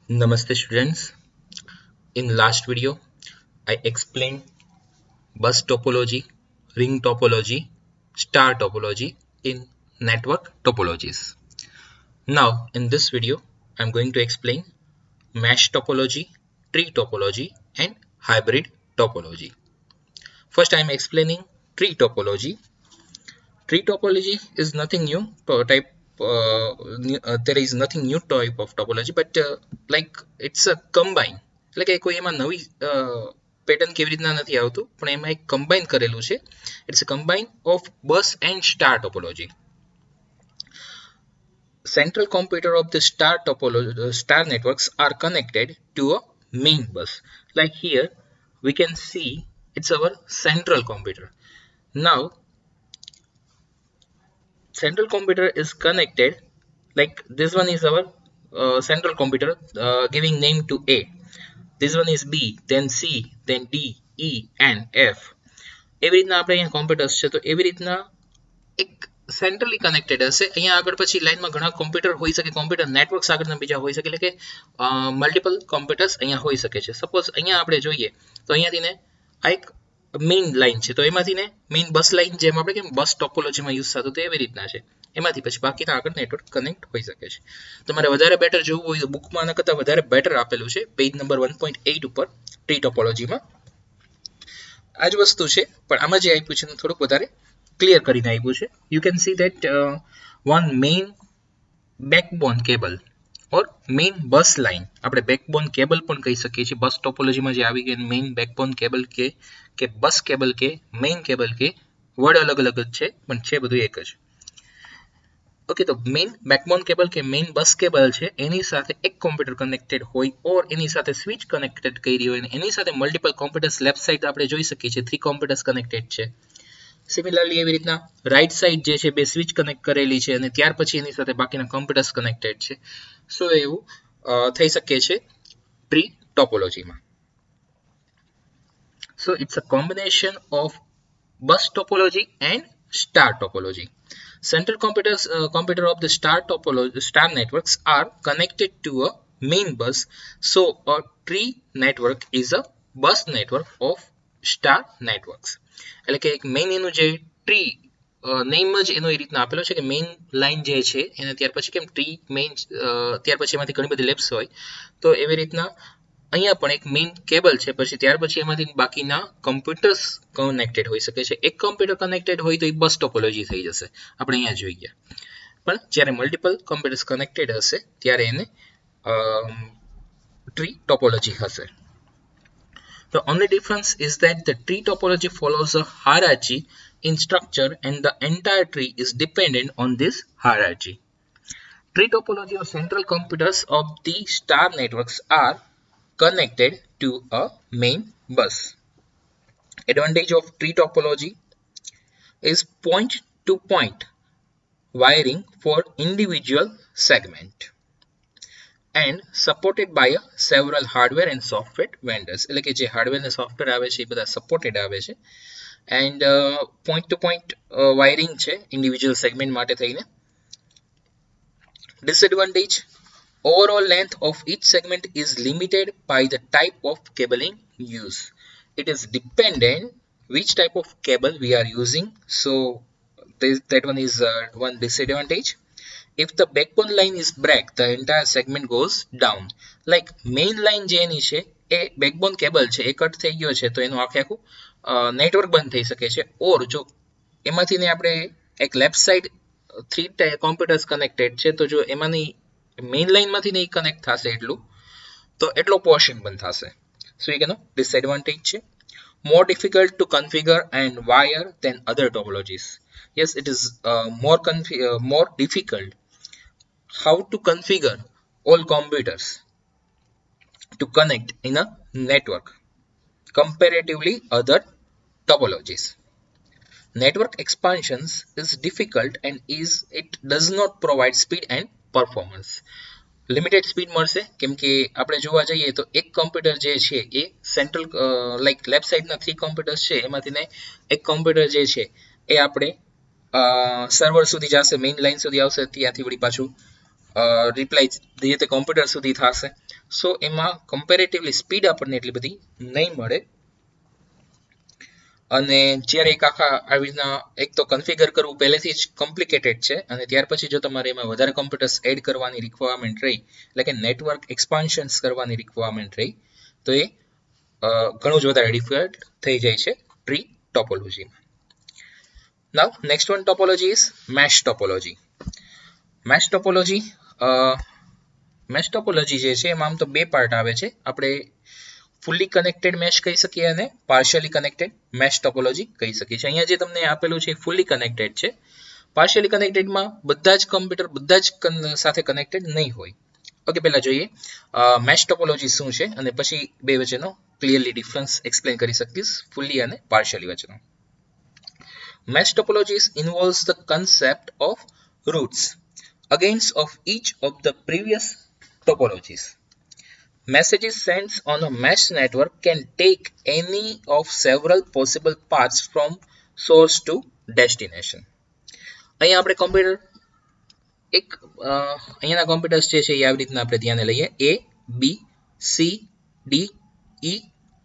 Namaste students. In last video, I explained bus topology, ring topology, star topology in network topologies. Now in this video, I'm going to explain mesh topology, tree topology and hybrid topology. First I'm explaining tree topology. Tree topology is nothing new there is nothing new type of topology, but like it's a combine. એટલે કે કોઈ એમાં નવી pattern કેવી રીતના નથી આવતું, પણ એમાં એક કમ્બાઈન કરેલું છે. It's a combine of bus and star topology. Central computer of the star networks are connected to a main bus. Like here we can see it's our central computer. Now central computer is connected, like this one is our central computer, giving name to A. This one is B, then C, then D, E and F. એવી રીતના આપણે અહીંયા computers છે, તો એવી રીતના એક centrally connected હશે. અહીંયા આગળ પછી લાઈનમાં ઘણા કોમ્પ્યુટર હોઈ શકે, કોમ્પ્યુટર નેટવર્ક્સ આગળના બીજા હોઈ શકે, એટલે કે મલ્ટિપલ કોમ્પ્યુટર્સ અહીંયા હોઈ શકે છે. સપોઝ અહીંયા આપણે જોઈએ તો અહીંયાથી ને આ એક મેઇન લાઈન છે, તો એમાંથી ને મેઇન બસ લાઈન જેમ આપણે કેમ બસ ટોપોલોજીમાં યુઝ થતું તો એવી રીતના છે. એમાંથી પછી બાકીના આગળ નેટવર્ક કનેક્ટ હોઈ શકે છે. તમારે વધારે બેટર જોવું હોય તો બુકમાં આના કરતાં વધારે બેટર આપેલું છે, પેજ નંબર 1.8 ઉપર ટ્રી ટોપોલોજીમાં આ જ વસ્તુ છે, પણ આમાં જે આપ્યું છે થોડુંક વધારે ક્લિયર કરીને આપ્યું છે. You can see that one main backbone cable or main bus line, આપણે બેકબોન કેબલ પણ કહી શકીએ છીએ. બસ ટોપોલોજીમાં જે આવી ગઈ મેઇન બેકબોન કેબલ કે બસ કેબલ કે મેઇન કેબલ કે વર્ડ અલગ અલગ જ છે, પણ છે બધું એક જ. ઓકે, તો મેઇન બેકબોન કેબલ કે મેઇન બસ કેબલ છે, એની સાથે એક કોમ્પ્યુટર કનેક્ટેડ હોય ઓર એની સાથે સ્વિચ કનેક્ટેડ કરી હોય, એની સાથે મલ્ટિપલ કોમ્પ્યુટર્સ લેફ્ટ સાઈડ આપણે જોઈ શકીએ છીએ 3 કોમ્પ્યુટર્સ કનેક્ટેડ છે. સિમિલરલી એવી રીતના રાઈટ સાઈડ જે છે બે સ્વિચ કનેક્ટ કરેલી છે અને ત્યાર પછી એની સાથે બાકીના કોમ્પ્યુટર્સ કનેક્ટેડ છે. સો એવું થઈ શકે છે ટ્રી ટોપોલોજીમાં. So it's a combination of bus topology and star topology. Central computer of the star networks are connected to a main bus. So a tree network is a bus network of star networks. એટલે કે એક main એનું જે tree name જ એનો એ રીતના આપેલો છે કે મેઇન લાઇન જે છે એને ત્યાર પછી કેમ ટ્રી મેઇન ત્યાર પછી એમાંથી ઘણી બધી લેબ્સ હોય, તો એવી રીતના અહીંયા પણ એક મેઇન કેબલ છે, પછી ત્યાર પછી એમાંથી બાકીના કોમ્પ્યુટર્સ કનેક્ટેડ હોઈ શકે છે. એક કોમ્પ્યુટર કનેક્ટેડ હોય તો એ બસ ટોપોલોજી થઈ જશે, આપણે અહીંયા જોઈએ. પણ જ્યારે મલ્ટિપલ કોમ્પ્યુટર્સ કનેક્ટેડ હશે ત્યારે એને ટ્રી ટોપોલોજી હશે. The only difference is that the tree topology follows a hierarchy in structure and the entire tree is dependent on this hierarchy. Tree topology or central computers of the star networks are connected to a main bus. Advantage of tree topology is point-to-point wiring for individual segment and supported by several hardware and software vendors. એટલે કે જે hardware અને software આવે છે એ બધા supported આવે છે. And point to point wiring છે ઇન્ડિવિજ્યુઅલ સેગમેન્ટ માટે થઈને. Disadvantage: overall length of each segment is limited by the type of cabling used. It is dependent which type of cable we are using. So that one is one disadvantage. If the backbone line is break, the entire segment goes down. Like main line જે એની છે એ backbone cable છે, એ cut થઈ ગયો છે તો એનું આખે આખું નેટવર્ક બંધ થઈ શકે છે. ઓર જો એમાંથી ને આપણે એક લેફ્ટ સાઈડ 3 કોમ્પ્યુટર્સ કનેક્ટેડ છે, તો જો એમાંની મેઇન લાઇનમાંથી નહીં કનેક્ટ થશે એટલું, તો એટલો પોર્શન બંધ થશે. સો એ એનો ડિસએડવાન્ટેજ છે. More difficult to configure and wire than other topologies. Yes, it is more difficult how to configure all computers to connect in a network comparatively other topologies. Network expansions is difficult and it does not provide speed and performance. Limited speed મળશે, કેમ કે આપણે જોવા જઈએ તો એક computer જે છે એ સેન્ટ્રલ લાઈક લેફ્ટ સાઈડના 3 કોમ્પ્યુટર્સ છે એમાંથી ને એક કોમ્પ્યુટર જે છે એ આપણે સર્વર સુધી જશે, મેઇન લાઇન સુધી આવશે, ત્યાંથી વળી પાછું રિપ્લાય જે તે કોમ્પ્યુટર સુધી થશે. સો એમાં કમ્પેરેટિવલી સ્પીડ આપણને એટલી બધી નહીં મળે. અને જ્યારે એક આખા આવી રીતના એક તો કન્ફિગર કરવું પહેલેથી જ કોમ્પ્લિકેટેડ છે, અને ત્યાર પછી જો તમારે એમાં વધારે કોમ્પ્યુટર્સ એડ કરવાની રિક્વાયરમેન્ટ રહી, એટલે કે નેટવર્ક એક્સપાન્શન્સ કરવાની રિક્વાયરમેન્ટ રહી, તો એ ઘણું જ વધારે ડિફિકલ્ટ થઈ જાય છે ટ્રી ટોપોલોજીમાં. Now next one topology is mesh topology. Mesh topology જે છે એમાં આમ તો બે પાર્ટ આવે છે. આપણે ફુલ્લી કનેક્ટેડ મેશ કહી શકીએ અને પાર્શિયલી કનેક્ટેડ મેશ ટોપોલોજી કહી શકીએ છીએ. અહીંયા જે તમને આપેલું છે એ ફુલ્લી કનેક્ટેડ છે. પાર્શિયલી કનેક્ટેડમાં બધા જ કમ્પ્યુટર બધા જ સાથે કનેક્ટેડ નહીં હોય. ઓકે, પહેલા જોઈએ મેશ ટોપોલોજી શું છે અને પછી બે વચ્ચેનો ક્લિયરલી ડિફરન્સ એક્સપ્લેન કરી શકીશ ફુલ્લી અને પાર્શિયલી વચ્ચેનો. Mesh topologies involves the concept of roots against of each of the previous topologies. Messages sent on a mesh network can take any of several possible paths from source to destination. અહીંયા આપણે computer અહીંયાના computers જે છે એ આવી રીતના આપણે ધ્યાને લઈએ A, B, C, D, E,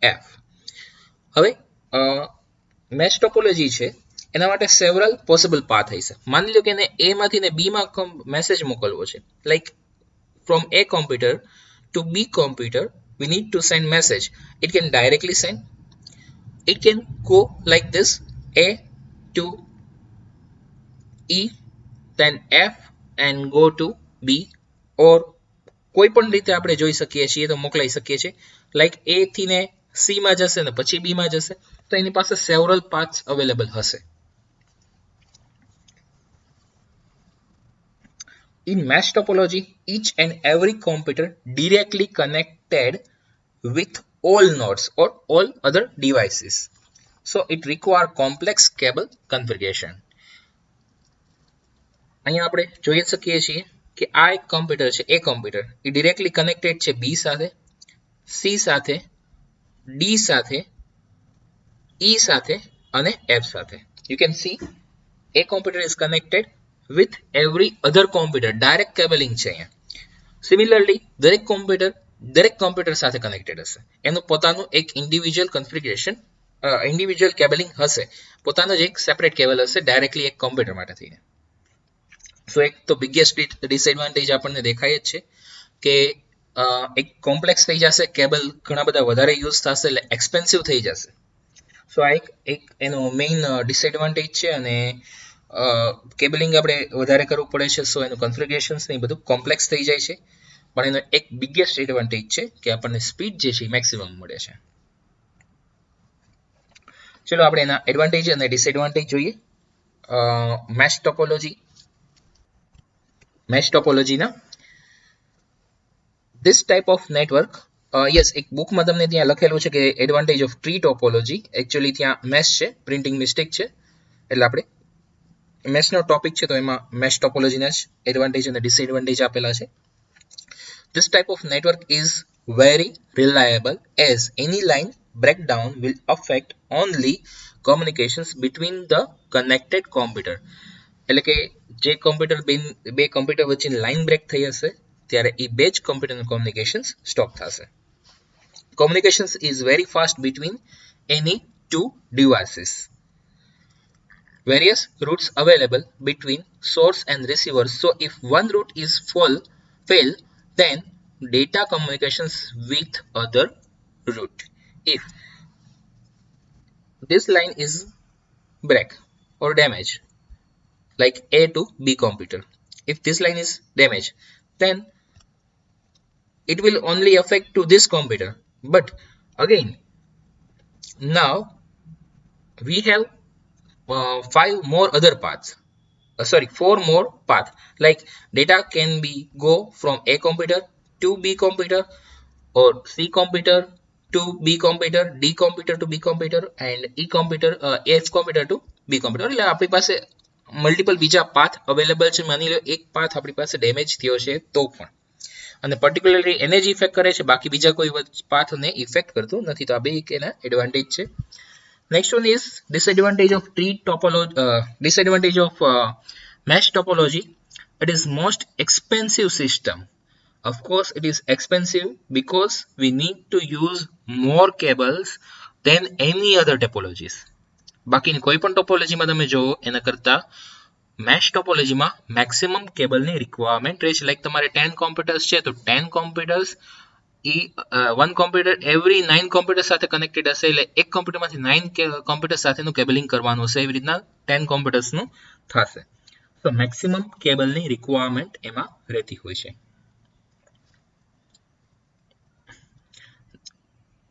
F. હવે મેશ ટોપોલોજી છે એના માટે સેવરલ પોસિબલ પાથ હશે. માની લો કે એને A માંથી ને B માં મેસેજ મોકલવો છે. Like from A computer to B computer, we need to send message. It can directly send. It can go like this: A to E, then F, and go to B. Or કોઈ પણ રીતે આપણે જોઈ શકીએ છીએ તો મોકલાઈ શકીએ છીએ. લાઈક A થી ને C માં જશે ને પછી B માં જશે, તો એની પાસે સેવરલ પાથ્સ અવેલેબલ હશે. In mesh topology, each and every computer directly connected with all nodes or all other devices. So it requires complex cable configuration. અહીંયા આપણે જોઈ શકીએ છીએ કે આ એક કોમ્પ્યુટર છે, A computer A directly connected છે B સાથે, C સાથે, D સાથે, E સાથે અને F સાથે. You can see A computer is connected with every other computer. Direct cabling છે અહીંયા. Similarly, દરેક કોમ્પ્યુટર સાથે કનેક્ટેડ હશે. એનું પોતાનું એક ઇન્ડિવિજ્યુઅલ કન્ફિગરેશન, ઇન્ડિવિજ્યુઅલ કેબલિંગ હશે. પોતાનો જ એક સેપરેટ કેબલ હશે ડાયરેક્ટલી એક કોમ્પ્યુટર માટે થઈને. સો એક તો બિગેસ્ટ ડિસએડવાન્ટેજ આપણને દેખાય જ છે કે એક કોમ્પ્લેક્સ થઈ જશે, કેબલ ઘણા બધા વધારે યુઝ થશે એટલે એક્સપેન્સિવ થઈ જશે. સો આ એક એનો મેઇન ડિસએડવાન્ટેજ છે. અને કેબલિંગ આપણે વધારે કરવું પડે છે, સો એનું કન્ફિગરેશન્સ ને બધું કોમ્પ્લેક્સ થઈ જાય છે. પણ એનો એક બિગેસ્ટ એડવાન્ટેજ છે કે આપણને સ્પીડ જે છે એ મેક્સિમમ મળે છે. ચલો આપણે એના એડવાન્ટેજ અને ડિસએડવાન્ટેજ જોઈએ. મેશ ટોપોલોજીના this type of network, yes એક બુકમાં તમને ત્યાં લખેલું છે કે advantage of tree topology, actually ત્યાં મેશ છે, પ્રિન્ટિંગ મિસ્ટેક છે, એટલે આપણે મેશનો ટોપિક છે તો એમાં મેશ ટોપોલોજીના જ એડવાન્ટેજ અને ડિસએડવાન્ટેજ આપેલા છે. This type of network is very reliable as any line breakdown will affect only communications between the connected computer. એટલે કે જે કોમ્પ્યુટર બે કોમ્પ્યુટર વચ્ચેની લાઇન બ્રેક થઈ હશે ત્યારે એ બે જ કોમ્પ્યુટરનું કોમ્યુનિકેશન્સ સ્ટોપ થશે. Communications is very fast between any two devices. Various routes available between source and receiver. So if one route is fail, then data communications with other route. If this line is break or damaged, like A to B computer, if this line is damaged, then it will only affect to this computer. But again, now we have 4 more paths. Like data can be go from A computer to B computer, or C computer to B computer, D computer to B computer, and F computer to B computer. એટલે આપણી પાસે multiple બીજા path available છે. માની લો એક path આપણી પાસે damage થયો છે તો પણ, અને પર્ટિક્યુલરલી એને જ ઇફેક્ટ કરે છે, બાકી બીજા કોઈ પાથને ઇફેક્ટ કરતું નથી. તો આ બે એક એના એડવાન્ટેજ છે. Next one is disadvantage of mesh topology. It is most expensive system Of course, it is expensive because we need to use more cables than any other topologies. બાકીની કોઈ પણ ટોપોલોજીમાં તમે જોવો એના કરતા મેશ ટોપોલોજીમાં મેક્સિમમ કેબલની requirement રહે છે. લાઈક તમારે 10 કોમ્પ્યુટર્સ છે તો 10 computers one computer every 9 computer સાથે કનેક્ટેડ હશે, એટલે એક કોમ્પ્યુટરમાંથી 9 કોમ્પ્યુટર સાથેનું કેબલિંગ કરવાનું હશે. એવી રીતના 10 કોમ્પ્યુટર્સનું થશે. તો મેક્સિમમ કેબલની રિક્વાયરમેન્ટ એમાં રહેતી હોય છે.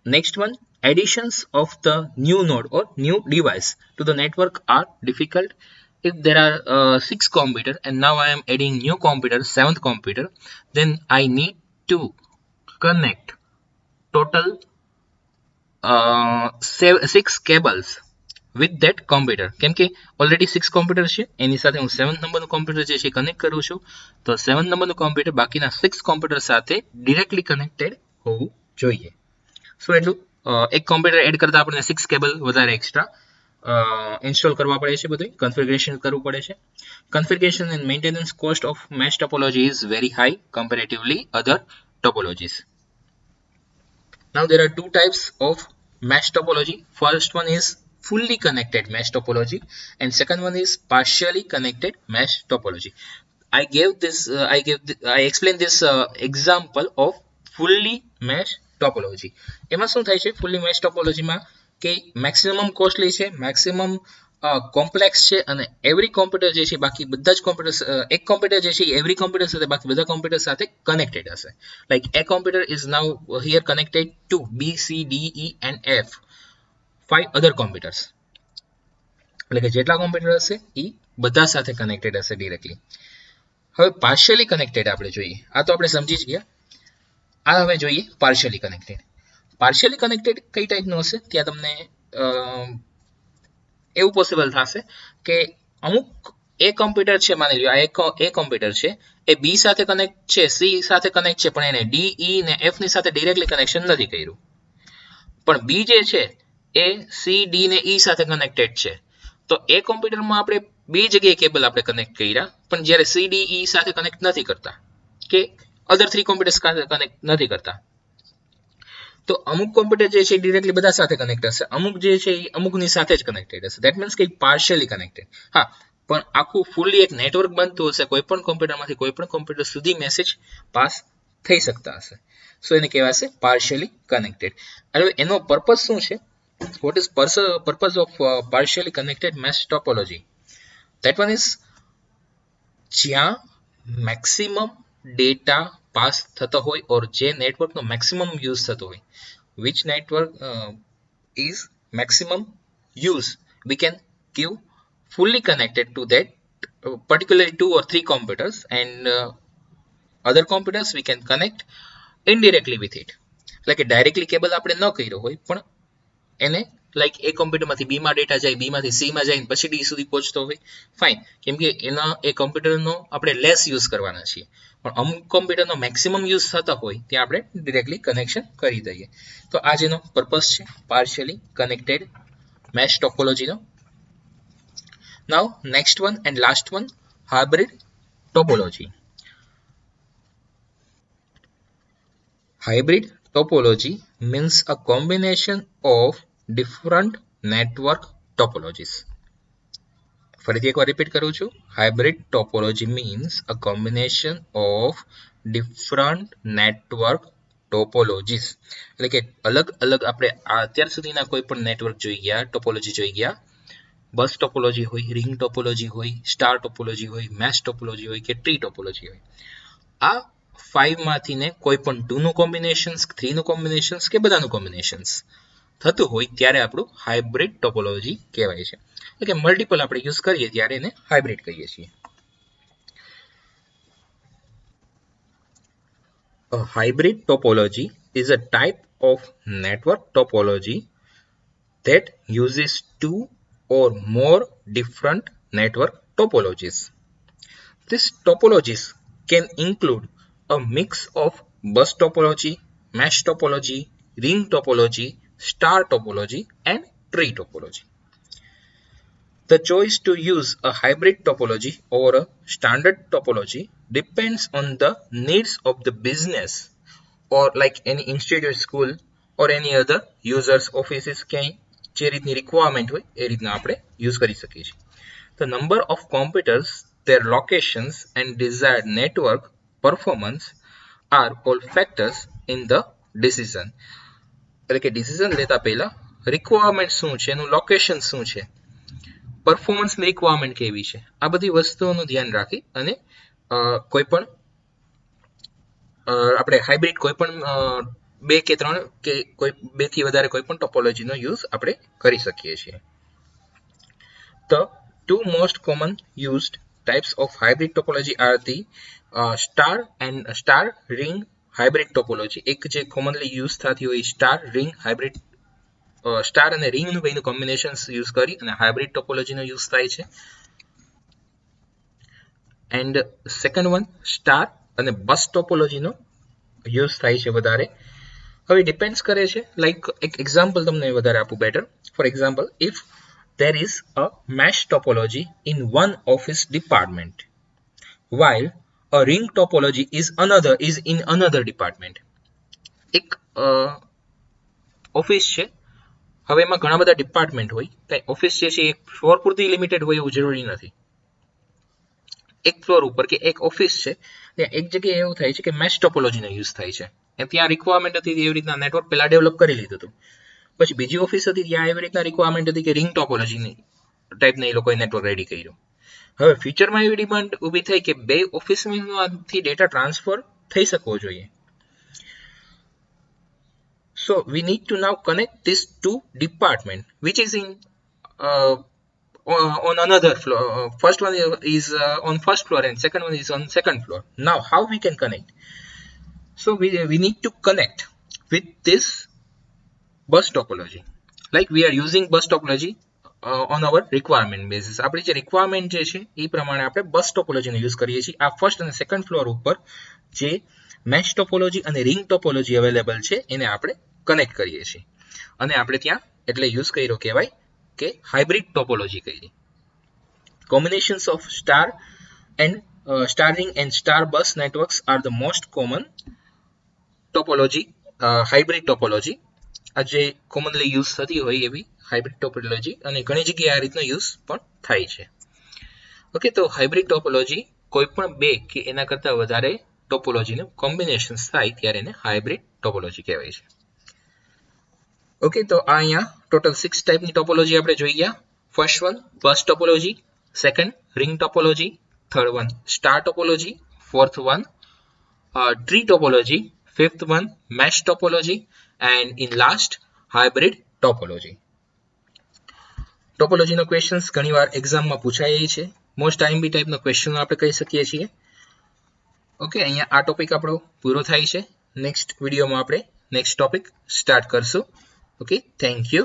Next one, additions of the new node or new device to the network are difficult. If there are 6 computers and now I am adding new computer, 7th computer, then I need to connect total 6 cables with that computer. કેમ કે already 6 computer છે, એની સાથે હું 7th નંબરનું computer જે છે connect કરું છું, તો 7th નંબરનું કોમ્પ્યુટર બાકીના 6 કોમ્પ્યુટર સાથે ડિરેક્ટલી કનેક્ટેડ હોવું જોઈએ. સો એટલું એક કોમ્પ્યુટર એડ કરતા આપણને 6 કેબલ વધારે એક્સ્ટ્રા ઇન્સ્ટોલ કરવા પડે છે, બધું કન્ફિગરેશન કરવું પડે છે. Configuration and maintenance cost of mesh topology is very high comparatively other topologies. Now there are two types of mesh topology. First one is fully connected mesh topology and second one is partially connected mesh topology. I explained this example of fully mesh topology. એમાં શું થાય છે, fully mesh ટોપોલોજીમાં કે maximum costly છે, maximum complex છે અને every computer જે છે બાકી બધા જ કોમ્પ્યુટર, એક કોમ્પ્યુટર જે છે એવરી કોમ્પ્યુટર સાથે બાકી બધા કોમ્પ્યુટર સાથે કનેક્ટેડ હશે. Like A computer is now here connected to B C D E and F 5 other computers. એટલે કે જેટલા કોમ્પ્યુટર હશે એ બધા સાથે કનેક્ટેડ હશે ડિરેક્ટલી. હવે પાર્શિયલી કનેક્ટેડ આપણે જોઈએ. આ તો આપણે સમજી જ ગયા. આ હવે જોઈએ પાર્શિયલી કનેક્ટેડ. પાર્શિયલી કનેક્ટેડ કઈ ટાઈપનું હશે, ત્યાં તમને એવું પોસિબલ થશે કે અમુક એ કોમ્પ્યુટર છે, માની લો આ એ કોમ્પ્યુટર છે, એ બી સાથે કનેક્ટ છે, સી સાથે કનેક્ટ છે, પણ એને ડી ઈ ને એફ ની સાથે ડિરેક્ટલી કનેક્શન નથી કર્યું. પણ બી જે છે એ સી ડી ને ઈ સાથે કનેક્ટેડ છે, તો એ કોમ્પ્યુટરમાં આપણે બે જગ્યાએ કેબલ આપણે કનેક્ટ કર્યા, પણ જ્યારે સી ડી ઈ સાથે કનેક્ટ નથી કરતા કે અધર 3 કોમ્પ્યુટર્સ કનેક્ટ નથી કરતા, તો અમુક કોમ્પ્યુટર જે છે ડિરેક્ટલી બધા સાથે કનેક્ટ હશે, અમુક જે છે એ અમુકની સાથે જ કનેક્ટેડ હશે. ધેટ મીન્સ કે પાર્શિયલી કનેક્ટેડ. હા, પણ આખું ફૂલી એક નેટવર્ક બનતું હશે, કોઈ પણ કોમ્પ્યુટરમાંથી કોઈ પણ કોમ્પ્યુટર સુધી મેસેજ પાસ થઈ શકતા હશે. સો એને કહેવાશે પાર્શિયલી કનેક્ટેડ. હવે એનો પર્પઝ શું છે? What is purpose of partially connected mesh topology? That one is જ્યાં મેક્સિમમ ડેટા પાસ થતો હોય ઓર જે નેટવર્કનો મેક્સિમમ યુઝ થતો હોય, which network is maximum use, we can give fully connected to that particularly 2 or 3 computers and other computers we can connect indirectly with it. એટલે કે directly cable આપણે ન કર્યો હોય પણ એને લાઈક એ કોમ્પ્યુટરમાંથી બીમાં ડેટા જાય, બીમાંથી સીમાં જાય પછી ડી સુધી પહોંચતો હોય, ફાઇન, કેમ કે એના એ કોમ્પ્યુટરનો આપણે લેસ યુઝ કરવાના છીએ, પણ અમુક કોમ્પ્યુટરનો મેક્સિમમ યુઝ થતા હોય ત્યાં આપણે ડિરેક્ટલી કનેક્શન કરી દઈએ. તો આ જેનો પર્પઝ છે પાર્શિયલી કનેક્ટેડ મેશ ટોપોલોજીનો. Now next one and last one, hybrid topology. Hybrid topology means a combination of different network topologies. ફરીથી એકવાર રિપીટ કરું છું. Hybrid topology means uh combination of different network topologies. એટલે કે અલગ અલગ આપણે અત્યાર સુધીના કોઈ પણ નેટવર્ક જોઈ ગયા, ટોપોલોજી જોઈ ગયા, બસ ટોપોલોજી હોય, રિંગ ટોપોલોજી હોય, સ્ટાર ટોપોલોજી હોય, મેશ ટોપોલોજી હોય કે ટ્રી ટોપોલોજી હોય, આ 5 માંથી ને કોઈ પણ 2 નું કોમ્બિનેશન્સ, 3 નું કોમ્બિનેશન્સ કે બધાનું કોમ્બિનેશન્સ થતું હોય ત્યારે આપણું હાઇબ્રિડ ટોપોલોજી કહેવાય છે. એટલે કે મલ્ટિપલ આપણે યુઝ કરીએ ત્યારે એને હાઇબ્રિડ કહીએ છીએ. A hybrid topology is a type of network topology that uses 2 or more different network topologies. These topologies can include a mix of bus topology, mesh topology, ring topology, star topology and tree topology. The choice to use a hybrid topology or a standard topology depends on the needs of the business or like any institute, school or any other users, offices ક્યાંય જે રીતની requirement હોય એ રીતના આપણે use કરી શકીએ છીએ. The number of computers, their locations and desired network performance are all factors in the decision. એટલે કે ડિસિઝન લેતા પહેલા રિક્વાયરમેન્ટ શું છે, એનું લોકેશન શું છે, પરફોર્મન્સ રિક્વાયરમેન્ટ કેવી છે, આ બધી વસ્તુઓનું ધ્યાન રાખી અને કોઈ પણ આપણે હાઇબ્રિડ કોઈ પણ બે કે ત્રણ કે કોઈ બેથી વધારે કોઈ પણ ટોપોલોજીનો યુઝ આપણે કરી શકીએ છીએ. The two most common used types of hybrid topology are the star and star ring hybrid topology. એક જે commonly use થતી હોય star ring hybrid, સ્ટાર અને રિંગનું બેનું કોમ્બિનેશન્સ યુઝ કરી અને હાઇબ્રિડ ટોપોલોજીનો યુઝ થાય છે. એન્ડ સેકન્ડ વન સ્ટાર અને બસ ટોપોલોજીનો યુઝ થાય છે વધારે. હવે ડિપેન્ડ્સ કરે છે, લાઈક એક એક્ઝામ્પલ તમને વધારે આપું better. For example, if there is a mesh topology in one office department while a ring topology is in another department. એક ઓફિસ છે, હવે એમાં ઘણા બધા ડિપાર્ટમેન્ટ હોય, કઈ ઓફિસ જે છે એક ફ્લોર પૂરતી લિમિટેડ હોય એવું જરૂરી નથી. એક ફ્લોર ઉપર કે એક ઓફિસ છે ત્યાં એક જગ્યાએ એવું થાય છે કે મેશ ટોપોલોજીનો યુઝ થાય છે. ત્યાં રિક્વાયરમેન્ટ હતી એવી રીતના નેટવર્ક પહેલા ડેવલપ કરી લીધું હતું. પછી બીજી ઓફિસ હતી ત્યાં એવી રીતના રિક્વાયરમેન્ટ હતી કે રિંગ ટોપોલોજીની ટાઈપના એ લોકોએ નેટવર્ક રેડી કર્યું. હવે ફ્યુચરમાં એવી ડિમાન્ડ ઊભી થઈ કે બે ઓફિસમાંથી ડેટા ટ્રાન્સફર થઈ શકવો જોઈએ. So we need to now connect these two departments, which is in on another floor. First one is on first floor and second one is on second floor. Now how we can connect? So we need to connect with this bus topology. Like we are using bus topology on our requirement basis. આપણી જે requirement જે છે એ પ્રમાણે આપણે બસ ટોપોલોજીનો use કરીએ છીએ. આ first અને સેકન્ડ ફ્લોર ઉપર જે મેશ ટોપોલોજી અને રિંગ ટોપોલોજી અવેલેબલ છે એને આપણે કનેક્ટ કરીએ છીએ અને આપણે ત્યાં એટલે યુઝ કર્યો કહેવાય કે હાઇબ્રિડ ટોપોલોજી કરી. Combinations of star ring and star bus networks are the most common topology, hybrid topology. આ જે કોમનલી યુઝ થતી હોય એવી હાઇબ્રિડ ટોપોલોજી અને ઘણી જગ્યાએ આ રીતનો યુઝ પણ થાય છે. ઓકે, તો હાઇબ્રિડ ટોપોલોજી કોઈ પણ બે કે એના કરતા વધારે ટોપોલોજીનું કોમ્બિનેશન્સ થાય ત્યારે એને હાઇબ્રિડ ટોપોલોજી કહેવાય છે. ઓકે, તો આ અહીંયા ટોટલ 6 ટાઈપની ટોપોલોજી આપણે જોઈ ગયા. First one bus topology, second ring topology, third one star topology, fourth one tree topology, fifth one mesh topology and in last hybrid topology. ટોપોલોજીનો ક્વેશ્ચન્સ ઘણીવાર એક્ઝામમાં પૂછાય છે. મોસ્ટ આઈએમપી ટાઈપનો ક્વેશ્ચન આપણે કહી શકીએ છીએ. ઓકે, અહીંયા આ ટોપિક આપણો પૂરો થાય છે. નેક્સ્ટ વિડીયોમાં આપણે નેક્સ્ટ ટોપિક સ્ટાર્ટ કરશું. Okay, thank you.